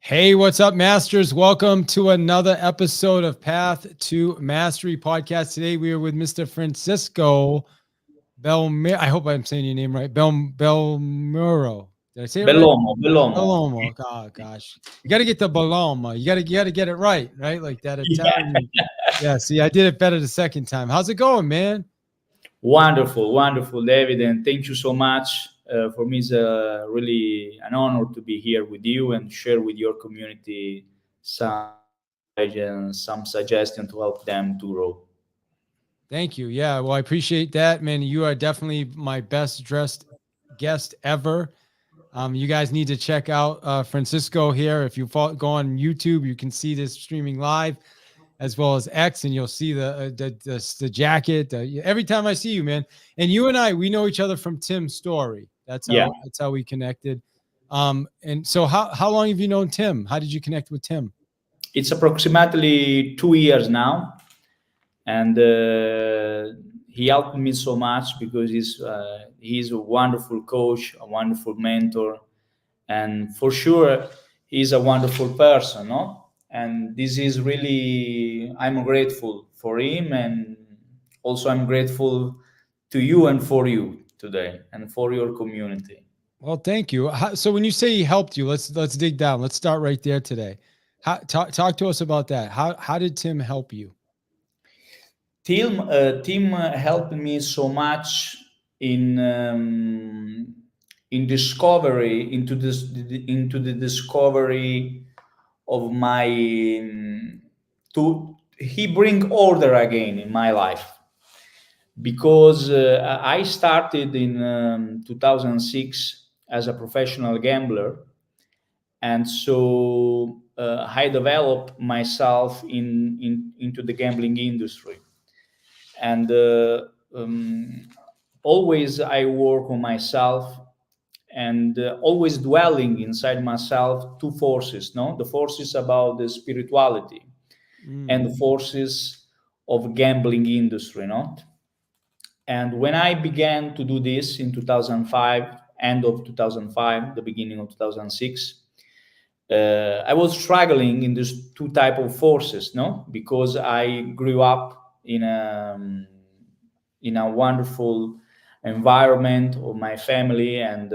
Hey, what's up, Masters? Welcome to another episode of Path to Mastery podcast. Today we are with Mr. Francesco Bellomo. I hope I'm saying your name right. Belmuro. Did I say it right? Bellomo. Bellomo. Oh gosh, you got to get the Bellomo. You got to get it right, right? Like that Yeah. Italian. Yeah. See, I did it better the second time. How's it going, man? Wonderful, wonderful, David, and thank you so much. For me, it's really an honor to be here with you and share with your community some knowledge and some suggestion to help them to grow. Thank you. Yeah. Well, I appreciate that, man. You are definitely my best dressed guest ever. You guys need to check out Francisco here. If you go on YouTube, you can see this streaming live as well as X, and you'll see the jacket. Every time I see you, man, and you and I, we know each other from Tim's story. Yeah, That's how we connected. And so how long have you known Tim? How did you connect with Tim? it's approximately 2 years now, and he helped me so much because he's a wonderful coach, a wonderful mentor, and for sure he's a wonderful person, no? And this is really, I'm grateful for him, and also I'm grateful to you and for you today and for your community. Well, thank you. So when you say he helped you, let's dig down. Let's start right there today. Talk to us about that. How did Tim help you? Tim helped me so much in discovery into the discovery of my to he bring order again in my life, because I started in 2006 as a professional gambler, and so I developed myself into the gambling industry, and always I work on myself, and always dwelling inside myself two forces, no, the forces about the spirituality and the forces of gambling industry, not. And when I began to do this in 2005, end of 2005, the beginning of 2006, I was struggling in these two type of forces, no, because I grew up in a wonderful environment of my family, and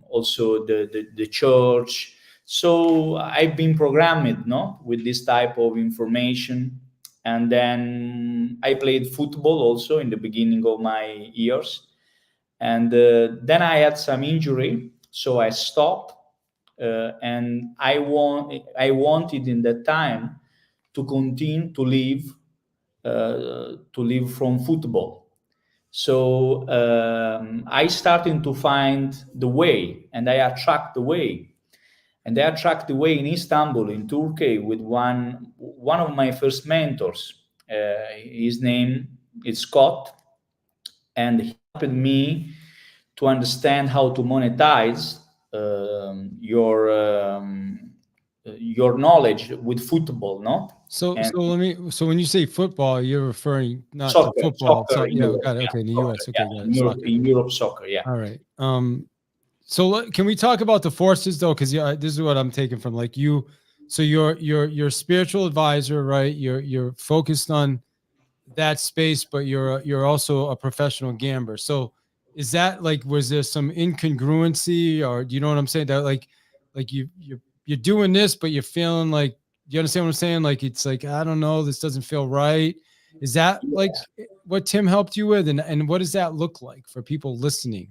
also the church. So I've been programmed, no, with this type of information. And then I played football also in the beginning of my years, and then I had some injury, so I stopped. And I wanted in that time to continue to live from football. So I started to find the way, and I attract the way. And I attract the way in Istanbul, in Turkey, with one of my first mentors. His name is Scott, and he helped me to understand how to monetize your knowledge with football, no? So And so when you say football, you're referring not to soccer, football. So in yeah, Europe, got it. yeah, Okay, in the soccer, US. yeah, Okay, got it. Soccer. In Europe, soccer, yeah. All right. So can we talk about the forces though? Because this is what I'm taking from like you. So you're spiritual advisor, right? You're focused on that space, but you're also a professional gambler. So is that like, was there some incongruency, or do you know what I'm saying? That like you're doing this, but you're feeling like, you understand what I'm saying? Like it's like, I don't know, this doesn't feel right. Is that like what Tim helped you with, and what does that look like for people listening?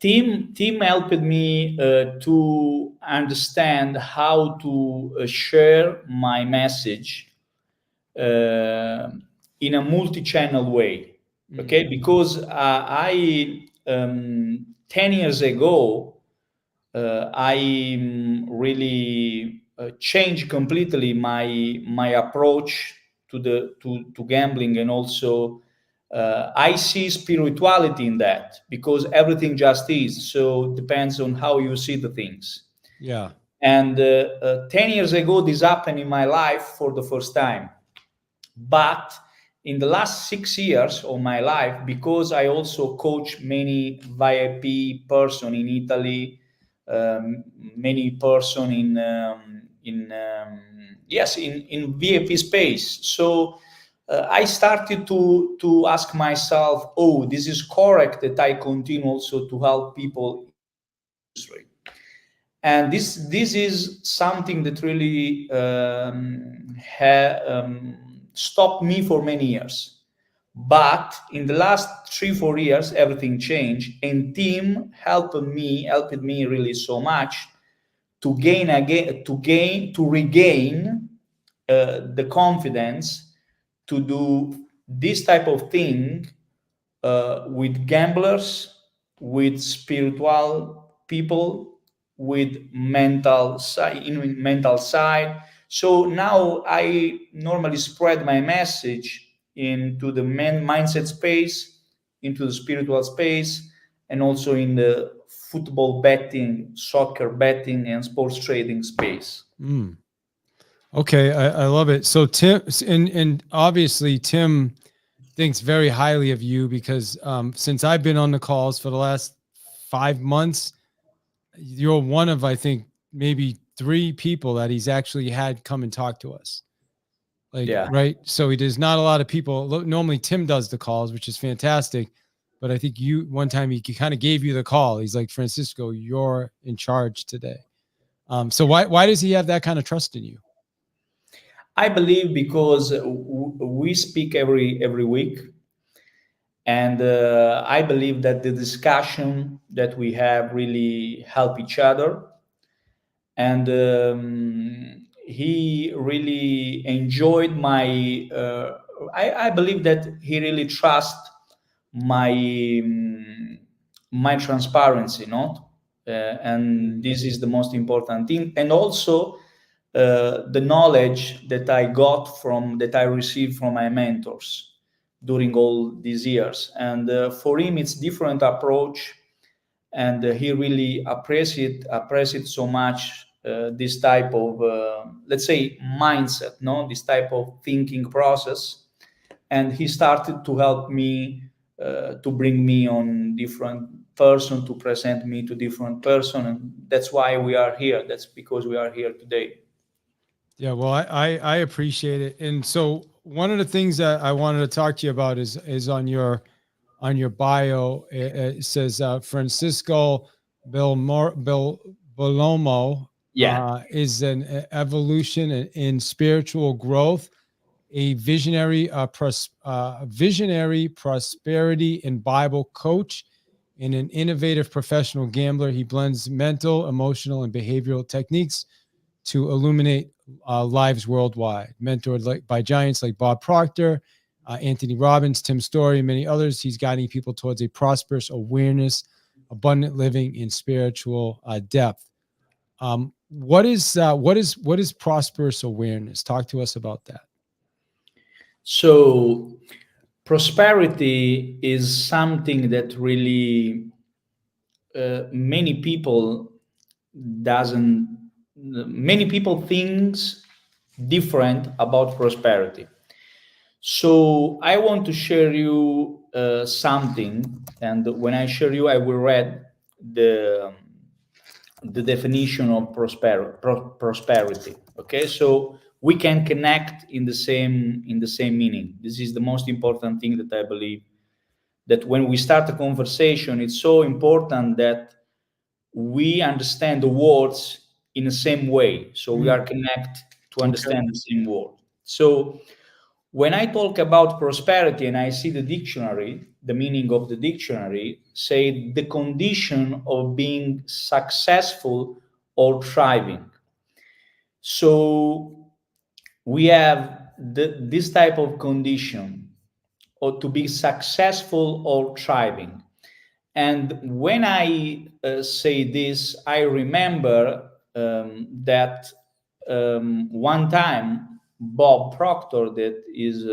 Team helped me to understand how to share my message uh, in a multi-channel way. Okay, because I 10 years ago I really changed completely my approach to gambling, and also I see spirituality in that, because everything just is. So depends on how you see the things. Yeah. And 10 years ago, this happened in my life for the first time. But in the last 6 years of my life, because I also coach many VIP person in Italy, many person in VIP space. So I started to ask myself, oh, this is correct that I continue also to help people industry. And this is something that really stopped me for many years. But in the last 3-4 years, everything changed, and team helped me really so much to regain the confidence to do this type of thing with gamblers, with spiritual people, with mental side. So now I normally spread my message into the mindset space, into the spiritual space, and also in the football betting, soccer betting, and sports trading space. Mm. Okay, I love it. So Tim, and obviously Tim thinks very highly of you because since I've been on the calls for the last 5 months, you're one of, I think, maybe 3 people that he's actually had come and talk to us. Like, Yeah. right. So there's not a lot of people. Normally Tim does the calls, which is fantastic. But I think one time he kind of gave you the call. He's like, Francisco, you're in charge today. So why does he have that kind of trust in you? I believe because we speak every week, and I believe that the discussion that we have really help each other, and he really enjoyed my. I believe that he really trusts my my transparency, not, and this is the most important thing, and also the knowledge that I received from my mentors during all these years. And for him, it's different approach, and he really appreciate so much this type of let's say mindset, no, this type of thinking process. And he started to help me to bring me on different person, to present me to different person, and that's why we are here. That's because we are here today. Yeah, well, I appreciate it. And so one of the things that I wanted to talk to you about is on your bio. It says Francesco Bellomo Yeah. is an evolution in spiritual growth, a visionary prosperity and Bible coach, and an innovative professional gambler. He blends mental, emotional, and behavioral techniques to illuminate lives worldwide. Mentored by giants like Bob Proctor, Anthony Robbins, Tim Story, and many others, he's guiding people towards a prosperous awareness, abundant living, and spiritual depth. What is prosperous awareness? Talk to us about that. So prosperity is something that really many people doesn't many people thinks different about prosperity. So I want to share you something, and when I share you, I will read the the definition of prosperity. Okay, so we can connect in the same meaning. This is the most important thing that I believe, that when we start a conversation, it's so important that we understand the words in the same way, so we are connect to understand the same word. So when I talk about prosperity and I see the dictionary, the meaning of the dictionary say the condition of being successful or thriving. So we have this type of condition, or to be successful or thriving. And when I say this, I remember that one time Bob Proctor, that is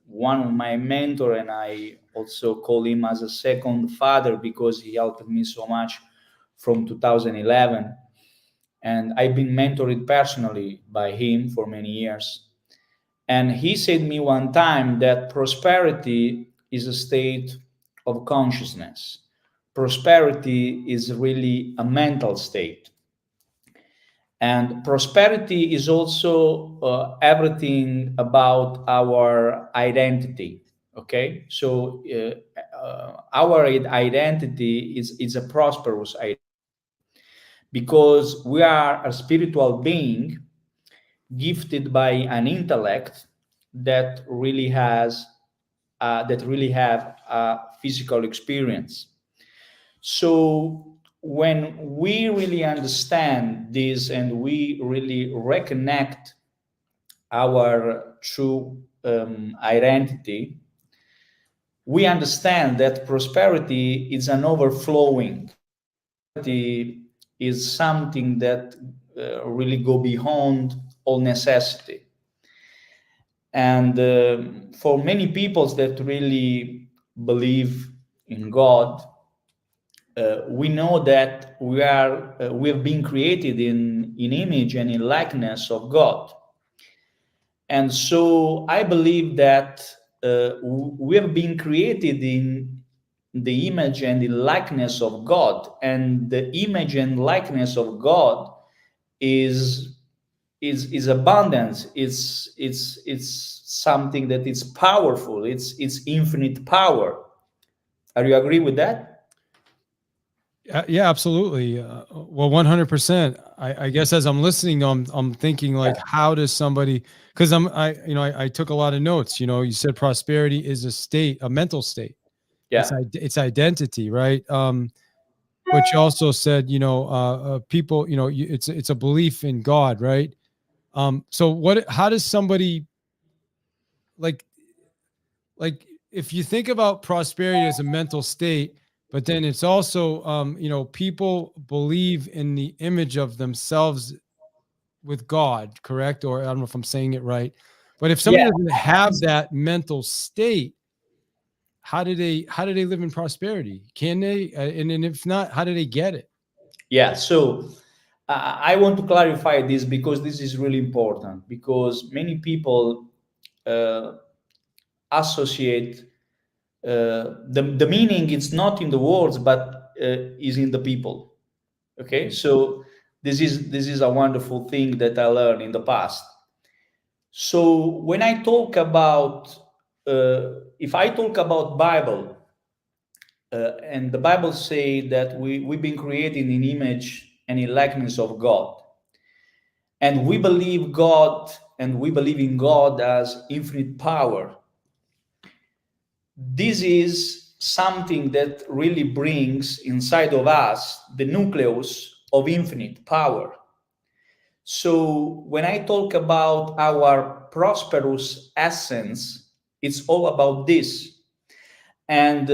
one of my mentor, and I also call him as a second father because he helped me so much from 2011, and I've been mentored personally by him for many years. And he said me one time that prosperity is a state of consciousness. prosperity is really a mental state. And prosperity is also everything about our identity. Okay, so our identity is a prosperous identity, because we are a spiritual being gifted by an intellect that really has that really have a physical experience. So when we really understand this and we really reconnect our true identity, we understand that prosperity is an overflowing. Prosperity is something that really go beyond all necessity. And for many peoples that really believe in God, we know that we have been created in image and in likeness of God. And so I believe that we have been created in the image and the likeness of God, and the image and likeness of God is is abundance. It's something that is powerful. It's infinite power. Are you agree with that? Yeah, absolutely. Well, 100%. I guess as I'm listening, I'm thinking Yeah, like, how does somebody? Because I took a lot of notes. You said prosperity is a state, a mental state. It's yeah, it's identity, right? But you also said, people, it's a belief in God, right? So what? How does somebody like if you think about prosperity as a mental state, but then it's also people believe in the image of themselves with God, correct? Or I don't know if I'm saying it right. But if somebody yeah, doesn't have that mental state, how do they live in prosperity? Can they? And if not, how do they get it? yeah. So I want to clarify this because this is really important, because many people uh, associate the meaning. It's not in the words, but is in the people. Okay, so this is a wonderful thing that I learned in the past. So when I talk about if I talk about Bible, and the Bible say that we've been created in image and in likeness of God, and we believe God, and we believe in God as infinite power. This is something that really brings inside of us the nucleus of infinite power. So when I talk about our prosperous essence, it's all about this. And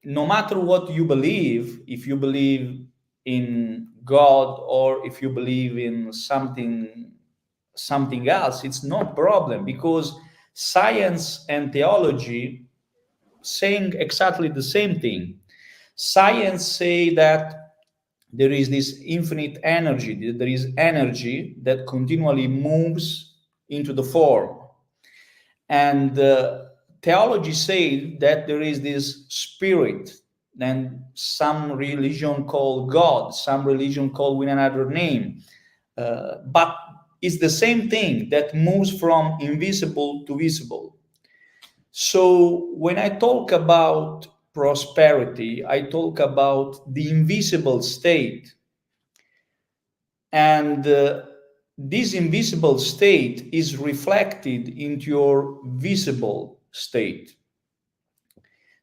no matter what you believe, if you believe in God or if you believe in something else, it's no problem, because science and theology saying exactly the same thing. Science say that there is this infinite energy, there is energy that continually moves into the form. And theology say that there is this spirit, and some religion call God, some religion call with another name. But it's the same thing that moves from invisible to visible. So when I talk about prosperity, I talk about the invisible state. And this invisible state is reflected into your visible state.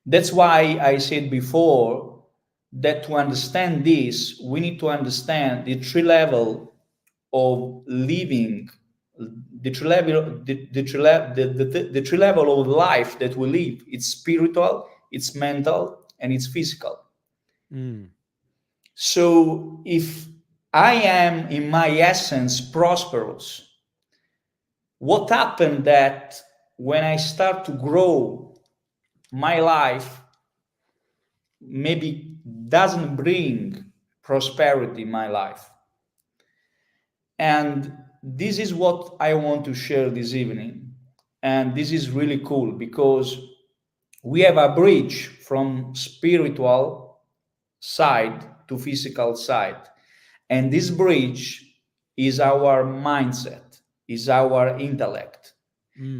That's why I said before that to understand this, we need to understand the three level of living, the three level, the three level of life that we live. It's spiritual, it's mental, and it's physical. Mm. So if I am in my essence prosperous, what happened that when I start to grow, my life maybe doesn't bring prosperity in my life. And this is what I want to share this evening. And this is really cool because we have a bridge from spiritual side to physical side. And this bridge is our mindset, is our intellect,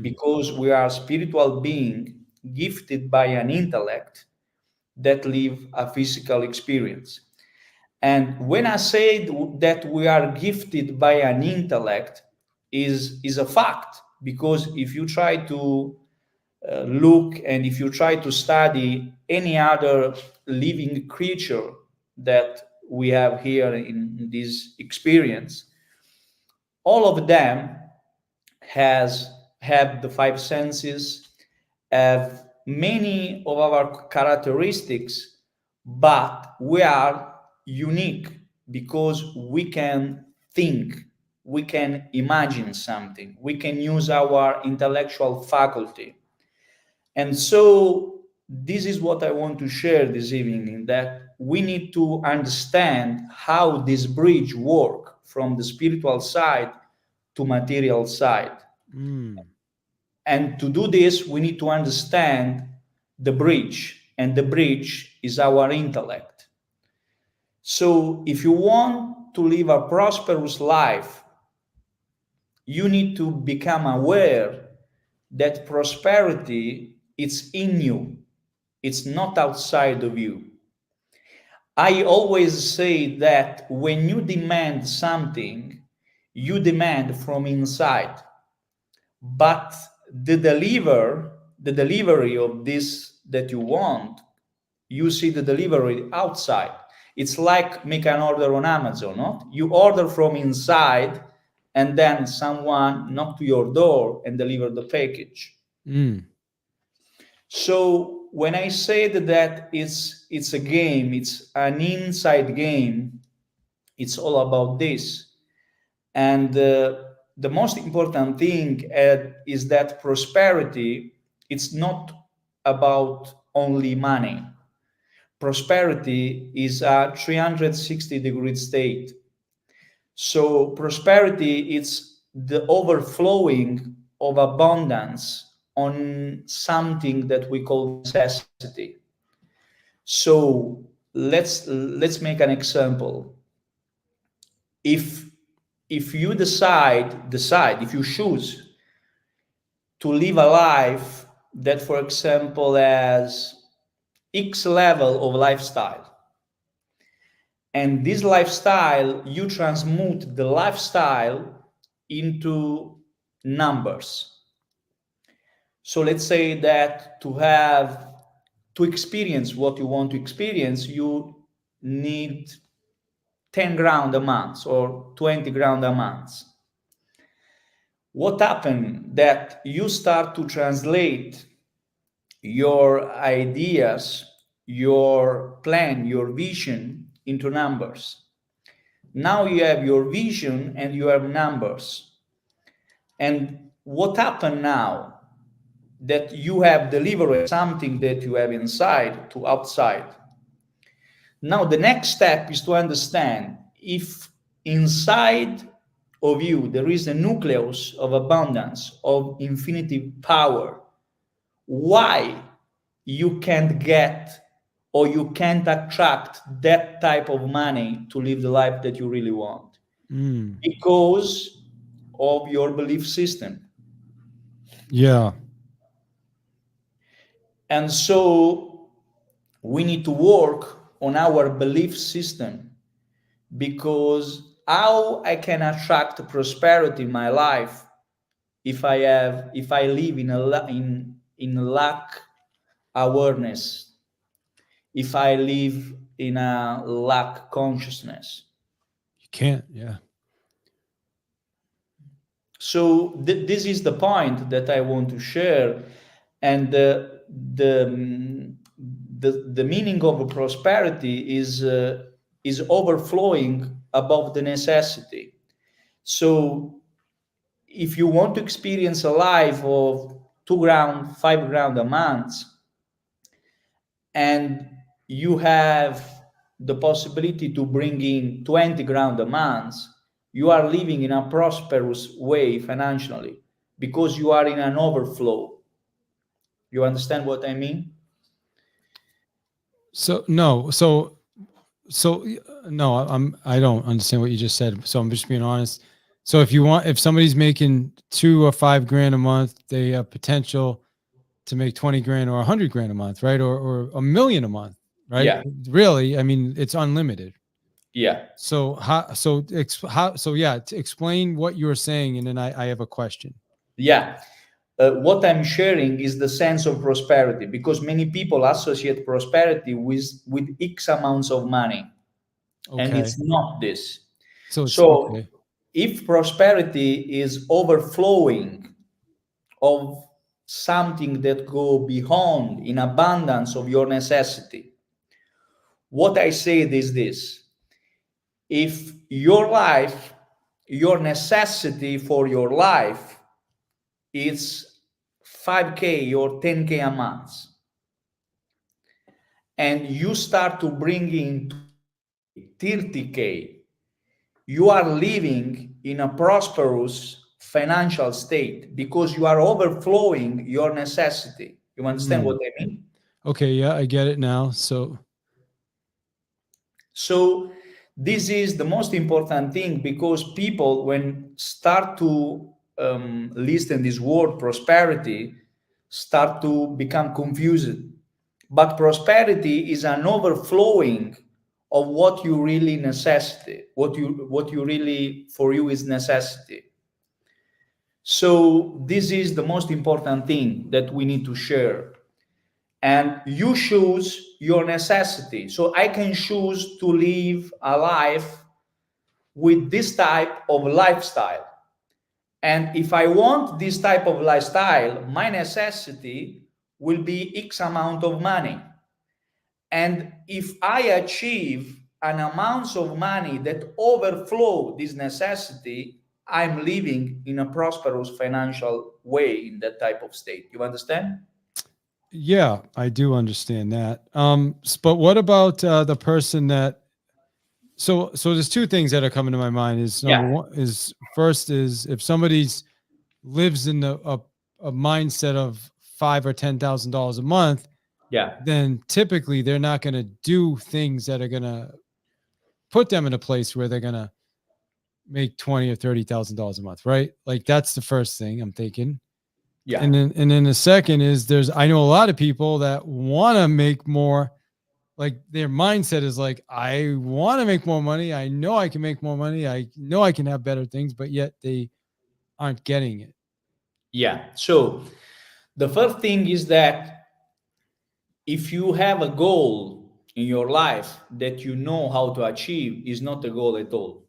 because we are spiritual being gifted by an intellect that live a physical experience. And when I say that we are gifted by an intellect, is a fact, because if you try to look and if you try to study any other living creature that we have here in this experience, all of them has have the five senses, have many of our characteristics, but we are unique because we can think, we can imagine something, we can use our intellectual faculty. And so this is what I want to share this evening, that we need to understand how this bridge work from the spiritual side to material side. And to do this, we need to understand the bridge, and the bridge is our intellect. So if you want to live a prosperous life, you need to become aware that prosperity is in you. It's not outside of you. I always say that when you demand something, you demand from inside. But the delivery of this that you want, you see the delivery outside. It's like make an order on Amazon, no? You order from inside, and then someone knock to your door and deliver the package. So when I said that it's a game, it's an inside game, it's all about this. And the most important thing is that prosperity, it's not about only money. Prosperity is a 360-degree state. So prosperity is the overflowing of abundance on something that we call necessity. So let's make an example. If you decide if you choose to live a life that, for example, has X level of lifestyle, and this lifestyle, you transmute the lifestyle into numbers. So let's say that to experience what you want to experience, you need 10 grand a month or 20 grand a month. What happened that you start to translate your ideas, your plan, your vision into numbers. Now you have your vision and you have numbers. And what happened now that you have delivered something that you have inside to outside? Now the next step is to understand if inside of you there is a nucleus of abundance, of infinity power, why you can't get or you can't attract that type of money to live the life that you really want? Because of your belief system. Yeah. And so we need to work on our belief system, because how I can attract prosperity in my life if I live in lack awareness, if I live in a lack consciousness. You can't. Yeah. So this is the point that I want to share, and the meaning of prosperity is overflowing above the necessity. So if you want to experience a life of 2 grand, 5 grand a month, and you have the possibility to bring in 20 grand a month, you are living in a prosperous way financially, because you are in an overflow. You understand what I mean? So no. So So no, I don't understand what you just said. So I'm just being honest. So if somebody's making 2 or 5 grand a month, they have potential to make 20 grand or 100 grand a month, right? Or a million a month, right? Yeah, Really, I mean, it's unlimited. yeah, So to explain what you were saying, and then I have a question. yeah. What I'm sharing is the sense of prosperity, because many people associate prosperity with X amounts of money, and Okay. it's not this. So it's So, okay. if prosperity is overflowing of something that go beyond in abundance of your necessity, what I say is this: if your life, your necessity for your life is 5K or 10K a month, and you start to bring in 30K, you are living in a prosperous financial state because you are overflowing your necessity. You understand Mm. what I mean? Okay, yeah, I get it now. So So this is the most important thing, because people, when start to listen this word prosperity, start to become confused. But prosperity is an overflowing of what you really necessity, what you really for you is necessity. So this is the most important thing that we need to share. And you choose your necessity. So I can choose to live a life with this type of lifestyle. And if I want this type of lifestyle, my necessity will be X amount of money. And if I achieve an amount of money that overflow this necessity, I'm living in a prosperous financial way in that type of state. You understand? yeah, I do understand that. But what about the person that so there's two things that are coming to my mind is number Yeah, one is first is if somebody's lives in a mindset of $5 or $10,000 a month, yeah, then typically they're not going to do things that are going to put them in a place where they're going to make 20 or $30,000 a month, right? Like that's the first thing I'm thinking. yeah, And then the second is I know a lot of people that want to make more. Like their mindset is like, I want to make more money. I know I can make more money. I know I can have better things, but yet they aren't getting it. yeah. So the first thing is that if you have a goal in your life that you know how to achieve, is not a goal at all.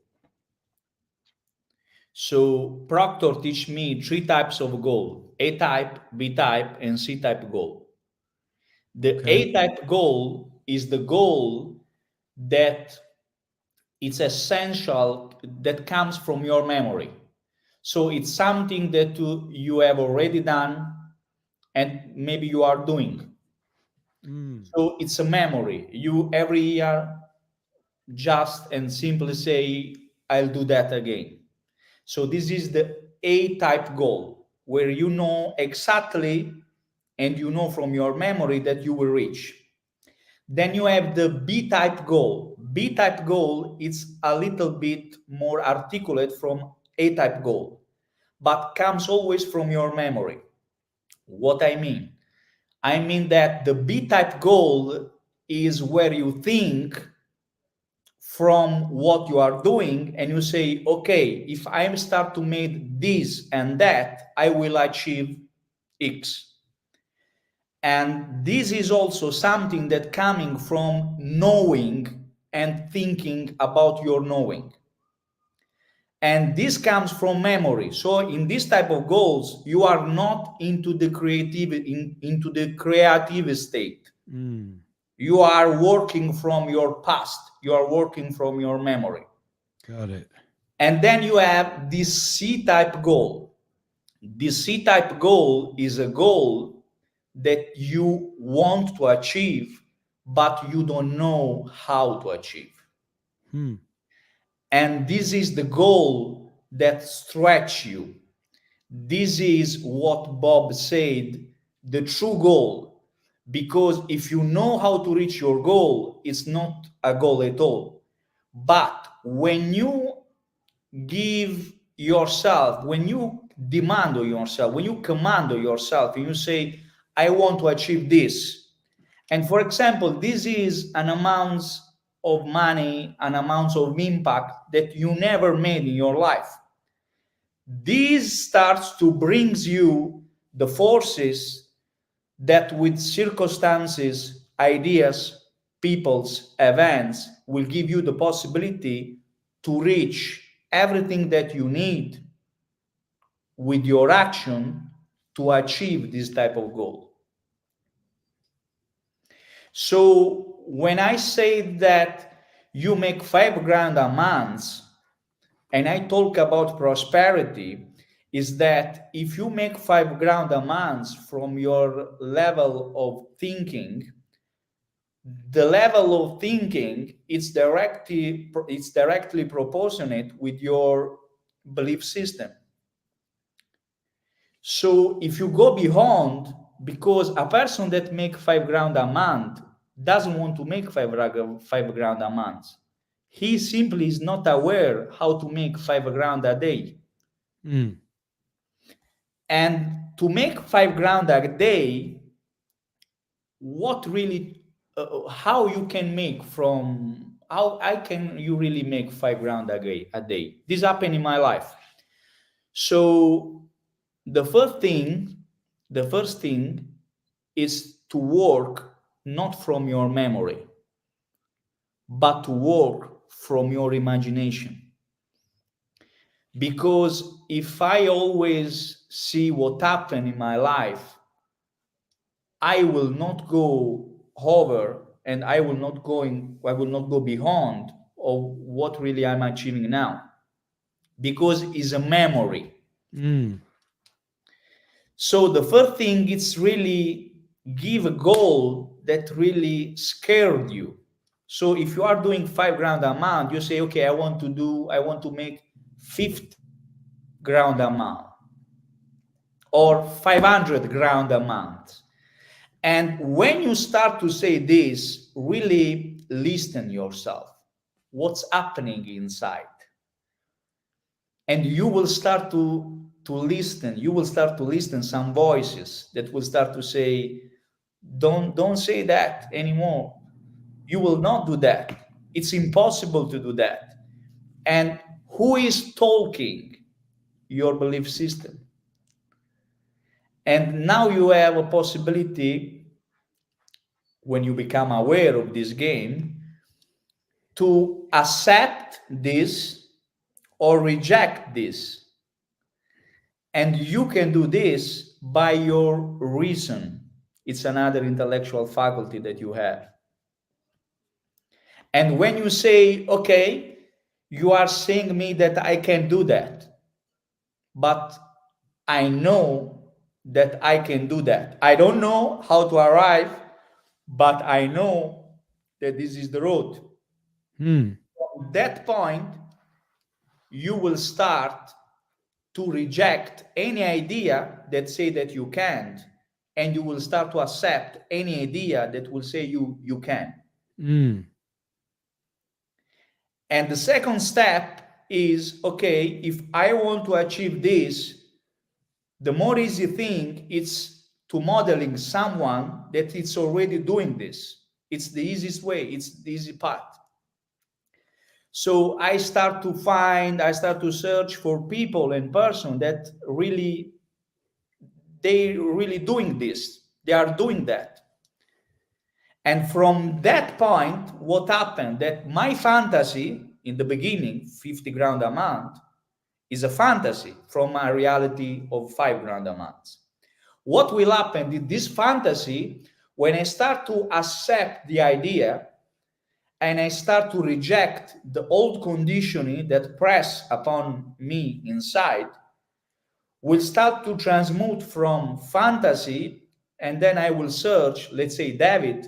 So Proctor teach me three types of goal: A type, B type, and C type goal. The Okay. A type goal is the goal that it's essential, that comes from your memory. So it's something that you have already done and maybe you are doing. Mm, So it's a memory. You every year just and simply say, I'll do that again. So this is the A type goal, where you know exactly and you know from your memory that you will reach. Then you have the B type goal. B type goal is a little bit more articulate from A type goal, but comes always from your memory. What I mean? I mean that the B type goal is where you think from what you are doing and you say, okay, if I start to make this and that, I will achieve X. And this is also something that coming from knowing and thinking about your knowing. And this comes from memory. So in this type of goals, you are not into the into the creative state. mm, You are working from your past. You are working from your memory. got it. And then you have this C type goal. This C type goal is a goal that you want to achieve, but you don't know how to achieve. Hmm. And this is the goal that stretch you. This is what Bob said, the true goal. Because if you know how to reach your goal, it's not a goal at all. But when you give yourself, when you demand on yourself, when you command on yourself, and you say, I want to achieve this. And for example, this is an amount of money, an amount of impact that you never made in your life. This starts to bring you the forces that with circumstances, ideas, people's events will give you the possibility to reach everything that you need with your action to achieve this type of goal. So when I say that you make 5 grand a month, and I talk about prosperity, is that if you make 5 grand a month from your level of thinking, the level of thinking is directly proportionate with your belief system. So if you go beyond, because a person that make 5 grand a month doesn't want to make 5 grand a month. He simply is not aware how to make 5 grand a day. And to make 5 grand a day, what really, how you can make from, how I can you really make 5 grand a day? This happened in my life. So the first thing is to work not from your memory, but to work from your imagination. Because if I always see what happened in my life, I will not go over, and I will not go beyond of what really I'm achieving now, because it's a memory. So the first thing is really give a goal that really scared you. So if you are doing 5 grand a month, you say, okay, I want to make 50 grand a month or 500 grand a month. And when you start to say this, really listen yourself. What's happening inside? And you will start to listen. You will start to listen some voices that will start to say, don't say that anymore. You will not do that. It's impossible to do that. And who is talking? Your belief system. And now you have a possibility, when you become aware of this game, to accept this or reject this. And you can do this by your reason. It's another intellectual faculty that you have. And when you say, okay, you are saying me that I can do that, but I know that I can do that. I don't know how to arrive, but I know that this is the road. At that point, you will start to reject any idea that say that you can't, and you will start to accept any idea that will say you can. And the second step is, okay, if I want to achieve this, the more easy thing is to modeling someone that is already doing this. It's the easiest way, it's the easy path. So I start to search for people and person that really, they really doing this. They are doing that. And from that point, what happened? That my fantasy in the beginning, 50 grand a month, is a fantasy from a reality of 5 grand a month. What will happen in this fantasy when I start to accept the idea and I start to reject the old conditioning that press upon me inside, will start to transmute from fantasy, and then I will search, let's say, David,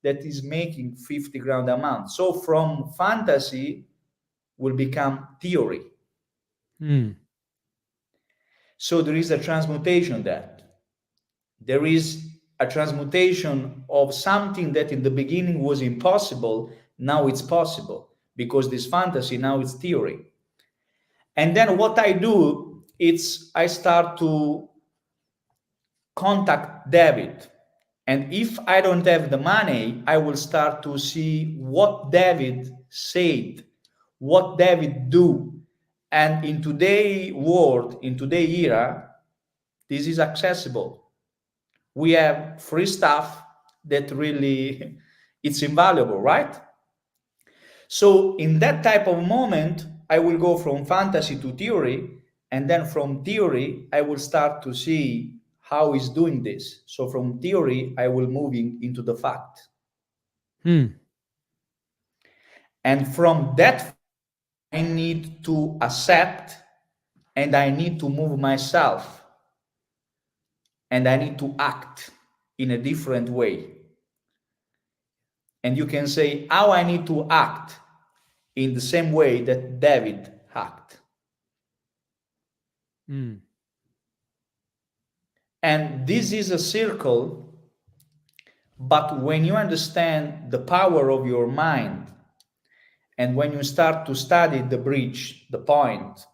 that is making 50 grand a month. So from fantasy will become theory. So there is a transmutation that there is a transmutation of something that in the beginning was impossible. Now it's possible because this fantasy now it's theory. And then what I do, it's I start to contact David. And if I don't have the money, I will start to see what David said, what David do. And in today's world, in today's era, this is accessible. We have free stuff that really it's invaluable, right? So in that type of moment, I will go from fantasy to theory, and then from theory, I will start to see how he's doing this. So from theory, I will moving into the fact. And from that, I need to accept and I need to move myself and I need to act in a different way. And you can say how I need to act in the same way that David acted. And this is a circle, but when you understand the power of your mind, and when you start to study the bridge, the point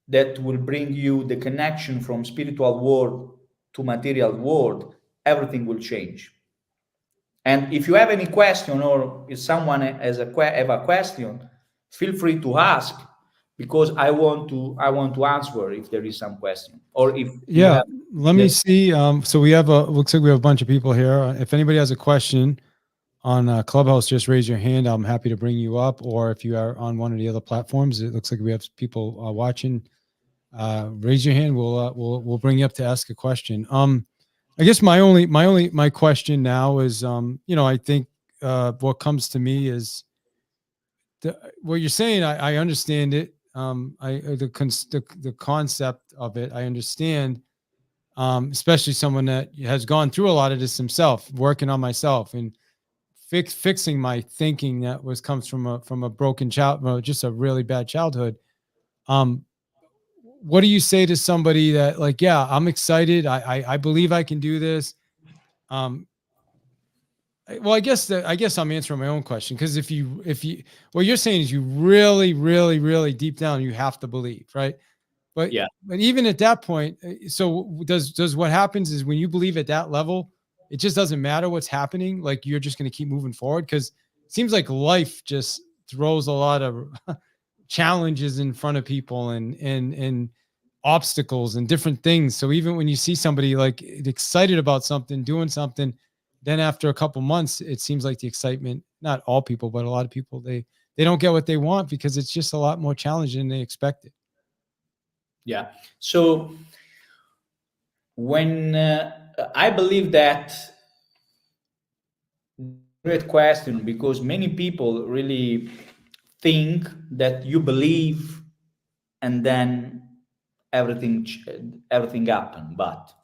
that will bring you the connection from spiritual world to material world, everything will change. And if you have any question or if someone has have a question, feel free to ask because I want to answer if there is some question or if you have. Let me see. So we have looks like we have a bunch of people here. If anybody has a question on Clubhouse, just raise your hand. I'm happy to bring you up. Or if you are on one of the other platforms, it looks like we have people watching. Raise your hand. We'll bring you up to ask a question. I guess my question now is, I think what comes to me is what you're saying. I understand it. The concept of it, I understand. Especially someone that has gone through a lot of this himself, working on myself and fixing my thinking that comes from a broken child, just a really bad childhood. What do you say to somebody that like, yeah, I'm excited. I believe I can do this. Well, I guess I'm answering my own question because if you what you're saying is you really, really, really deep down you have to believe, right? But even at that point, so does what happens is when you believe at that level, it just doesn't matter what's happening. Like you're just going to keep moving forward because it seems like life just throws a lot of challenges in front of people and obstacles and different things. So even when you see somebody like excited about something, doing something, then after a couple months, it seems like the excitement, not all people, but a lot of people, they don't get what they want because it's just a lot more challenging than they expected. Yeah. So when I believe that great question because many people really think that you believe and then everything happen, but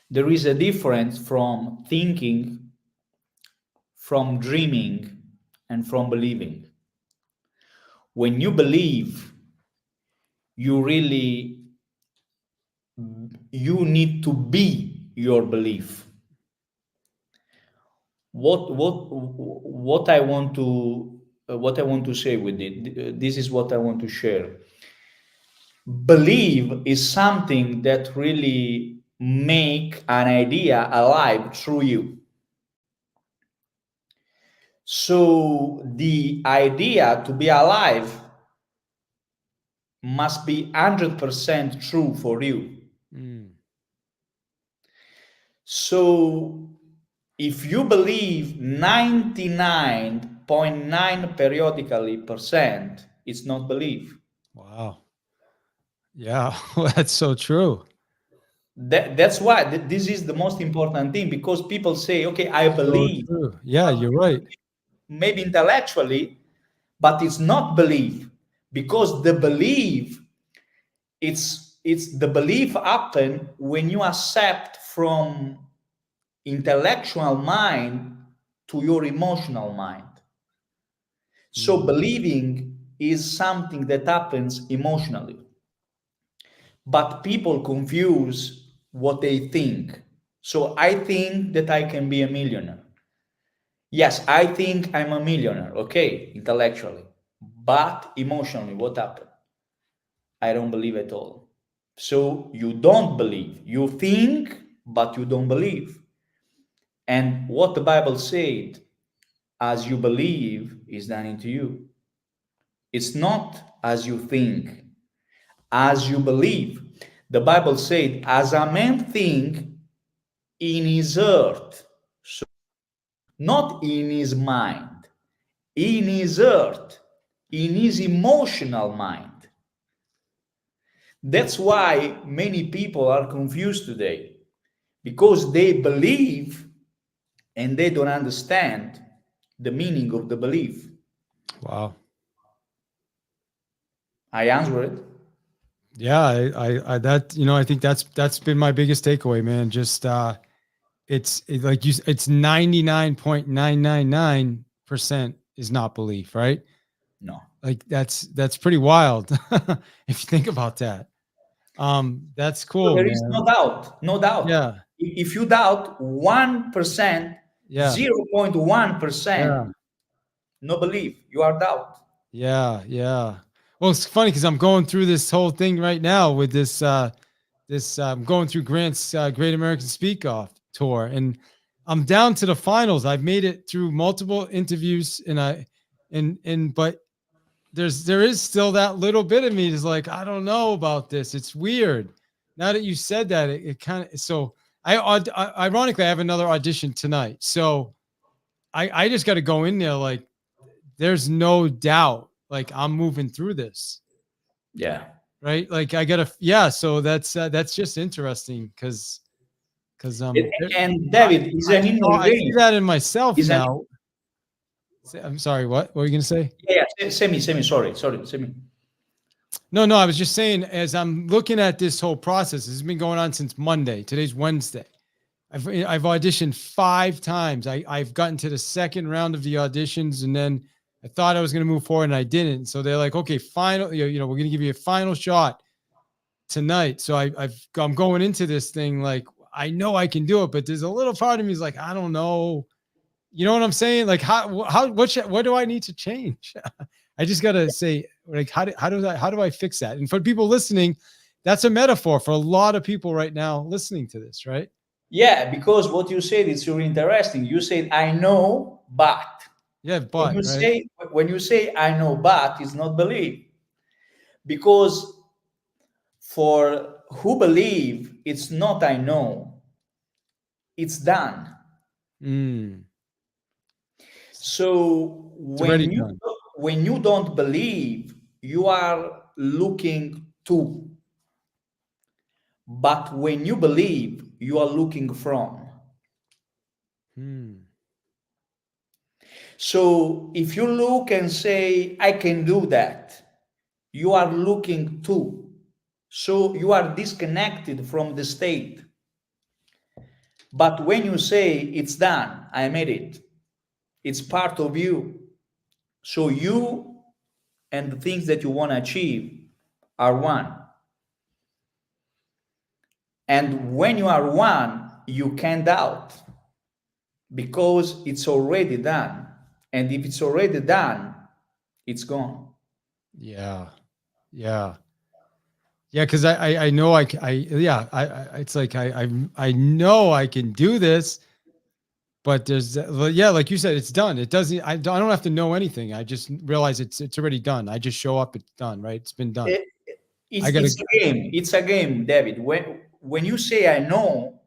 there is a difference from thinking, from dreaming, and from believing. When you believe, you need to be your belief. What I want to say with it, this is what I want to share. Believe is something that really make an idea alive through you. So the idea to be alive must be 100% true for you. So if you believe 99.9 periodically percent, it's not belief. Wow. Yeah, that's so true. That's why this is the most important thing because people say, okay, I believe. So yeah, you're right. Maybe intellectually, but it's not belief because the belief, it's the belief happen when you accept from intellectual mind to your emotional mind. So believing is something that happens emotionally. But people confuse what they think. So I think that I can be a millionaire. Yes, I think I'm a millionaire, okay, intellectually. But emotionally, what happened? I don't believe at all. So you don't believe. You think, but you don't believe. And what the Bible said, as you believe, is done into you. It's not as you think, as you believe. The Bible said, as a man think in his heart, so not in his mind, in his heart, in his emotional mind. That's why many people are confused today, because they believe and they don't understand the meaning of the belief. Wow. I answer it. Yeah, I that I think that's been my biggest takeaway, man. Just like it's 99.999% is not belief, right? No. Like that's pretty wild if you think about that. That's So cool, there is no man. doubt, no doubt. Yeah, If you doubt 1%, yeah, 0.1%, yeah, no belief, you are doubt. yeah. Well, it's funny because I'm going through this whole thing right now with this I'm going through Grant's Great American Speak Off tour, and I'm down to the finals. I've made it through multiple interviews, and but there is still that little bit of me is like, I don't know about this. It's weird. Now that you said that, it kind of so ironically I have another audition tonight, so I just got to go in there like there's no doubt, like I'm moving through this. Yeah. Right, like I gotta, yeah. So that's just interesting because And I, David is an inner I see game. that in myself Is an now. I'm sorry, what were you gonna say? yeah, semi, sorry, semi. No, I was just saying, as I'm looking at this whole process, this has been going on since Monday. Today's Wednesday. I've auditioned 5 times. I've gotten to the second round of the auditions, and then I thought I was going to move forward, and I didn't. So they're like, okay, final. We're going to give you a final shot tonight. So I'm going into this thing like I know I can do it, but there's a little part of me is like, I don't know. You know what I'm saying? Like what do I need to change? I just gotta say, like, how do I fix that? And for people listening, that's a metaphor for a lot of people right now listening to this, right? Yeah, because what you said is really interesting. You said I know, but Yeah, when but you right. say when you say I know, but it's not belief. Because for who believe, it's not I know, it's done. Mm, So it's already done. when you don't believe, you are looking to. But when you believe, you are looking from. Hmm. So if you look and say, I can do that, you are looking to. So you are disconnected from the state. But when you say, it's done, I made it, it's part of you. So you and the things that you want to achieve are one. And when you are one, you can't doubt because it's already done. And if it's already done, it's gone. Yeah. Yeah. Yeah, because I know yeah, it's like I know I can do this, but well, yeah, like you said, it's done. It doesn't. I don't have to know anything. I just realize it's already done. I just show up. It's done. Right. It's been done. It- I it's, gotta. it's a game. It's a game, David. When you say I know,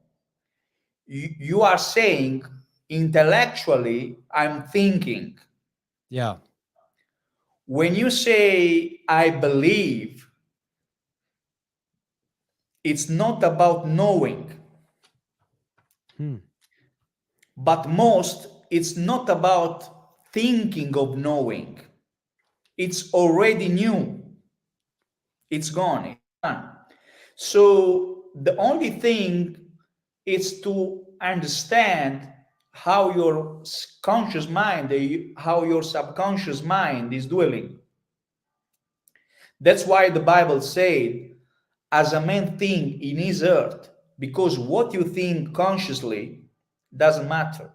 you are saying intellectually, I'm thinking. Yeah. When you say I believe, it's not about knowing, Hmm. but most it's not about thinking of knowing. It's already new. It's gone. It's done. So the only thing is to understand how your conscious mind, how your subconscious mind is dwelling. That's why the Bible said, as a man think in his heart. because what you think consciously doesn't matter.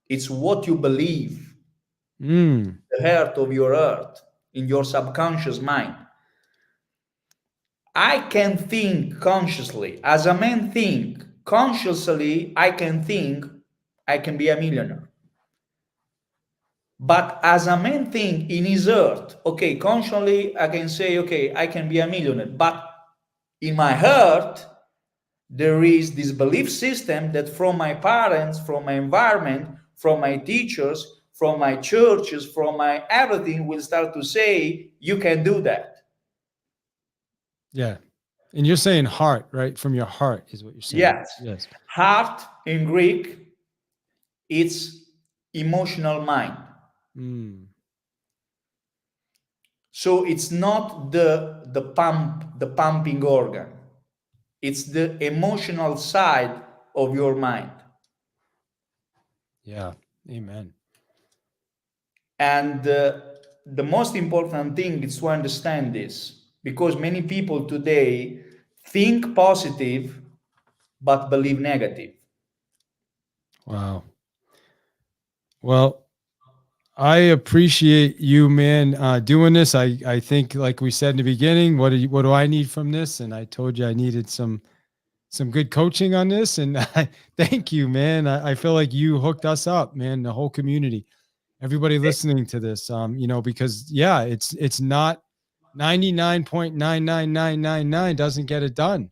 It's what you believe, Mm. the heart of your heart, in your subconscious mind. I can think consciously. As a man think consciously, I can think I can be a millionaire. But as a man think in his heart, okay, consciously I can say, okay, I can be a millionaire. But in my heart, there is this belief system that from my parents, from my environment, from my teachers, from my churches, from my everything will start to say, you can do that. Yeah. And you're saying heart, right? From your heart is what you're saying. Yes. Yes. Heart in Greek, it's emotional mind. Mm. So it's not the pumping organ. It's the emotional side of your mind. Yeah. Amen. And the most important thing is to understand this, because many people today think positive but believe negative. Wow. Well, I appreciate you, man, doing this. I think, like we said in the beginning, what do I need from this? And I told you I needed some good coaching on this. And thank you, man. I feel like you hooked us up, man. The whole community, everybody listening to this, because yeah, it's not 99.99999 doesn't get it done,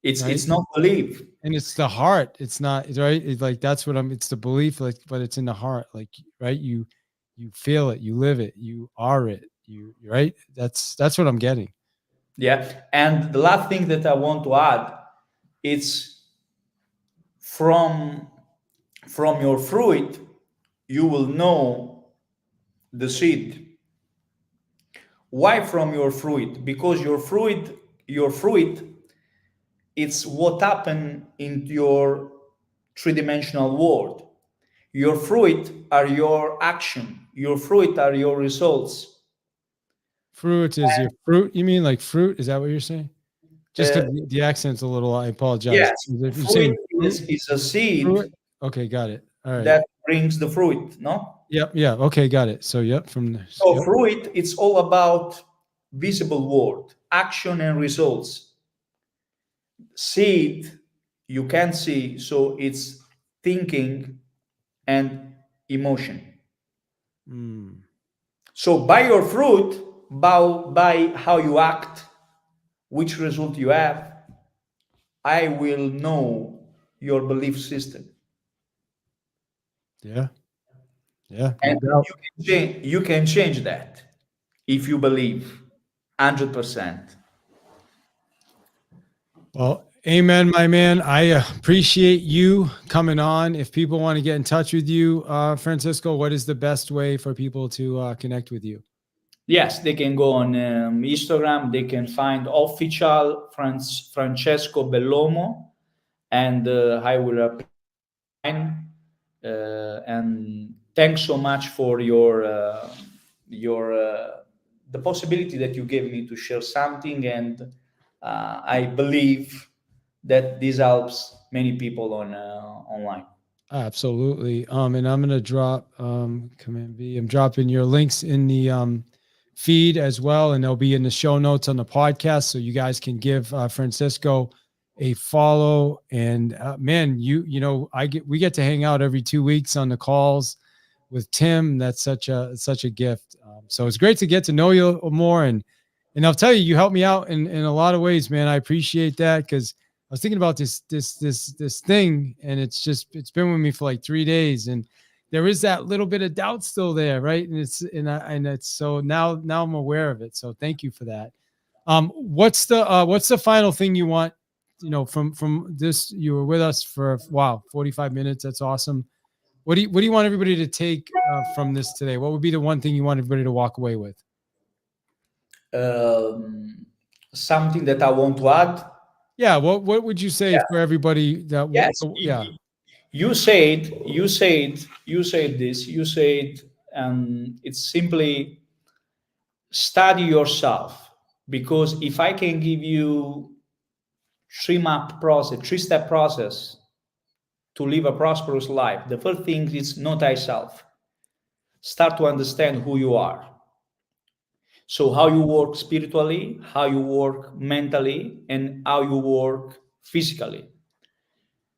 right? It's not belief. And it's the heart. It's not right. It's like that's what I'm. It's the belief, like, but it's in the heart. Like, right? You feel it. You live it. You are it. You right. That's what I'm getting. Yeah. And the last thing that I want to add, it's from your fruit you will know the seed. Why from your fruit? Because your fruit it's what happened in your three-dimensional world. Your fruit are your action. Your fruit are your results. Fruit is your fruit. You mean like fruit? Is that what you're saying? Just Uh, because the accent's a little. I apologize. yes, If you're fruit saying fruit, is a seed fruit. Okay, got it. All right. that brings the fruit. No. Yep. Yeah. Okay, got it. So yep. From this. So Yep. fruit, it's all about visible world, action and results. Seed, you can see, so it's thinking and emotion. Mm, So by your fruit, by how you act, which result you have, I will know your belief system. yeah. Yeah. No And doubt. you can change that if you believe 100%. Well, amen, my man. I appreciate you coming on. If people want to get in touch with you, Francisco, what is the best way for people to connect with you? Yes, they can go on Instagram. They can find official Francesco Bellomo, and I will reply on mine. And thanks so much for your the possibility that you gave me to share something, and I believe that this helps many people on online. Absolutely. And I'm gonna drop Command V. I'm dropping your links in the feed as well, and they'll be in the show notes on the podcast, so you guys can give Francisco a follow. And man, we get to hang out every 2 weeks on the calls with Tim. That's such a gift. So it's great to get to know you more, and I'll tell you, you helped me out in a lot of ways, man. I appreciate that, because I was thinking about this thing, and it's been with me for like 3 days, and there is that little bit of doubt still there, right? And it's so now I'm aware of it. So thank you for that. What's the final thing you want? From this, you were with us for wow 45 minutes. That's awesome. What do you want everybody to take from this today? What would be the one thing you want everybody to walk away with? Um, Something that I want to add. Yeah. What would you say Yeah. for everybody that? Yes. Yeah. You said this. You said, it's simply study yourself, because if I can give you three-step process to live a prosperous life. The first thing is know thyself. Start to understand who you are. So how you work spiritually, how you work mentally, and how you work physically.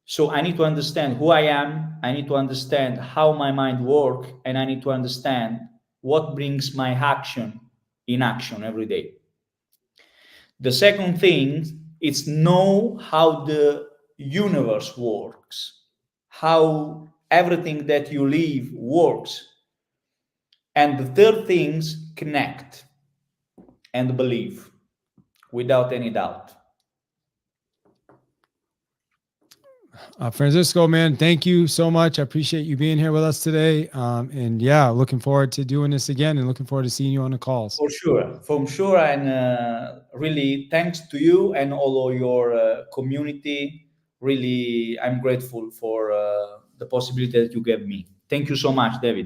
So I need to understand who I am, I need to understand how my mind works, and I need to understand what brings my action in action every day. The second thing is know how the universe works, how everything that you live works. And the third thing is connect and believe without any doubt. Francisco, man, thank you so much. I appreciate you being here with us today. And yeah, looking forward to doing this again and looking forward to seeing you on the calls. For sure. And really, thanks to you and all of your community. Really, I'm grateful for the possibility that you gave me. Thank you so much, David.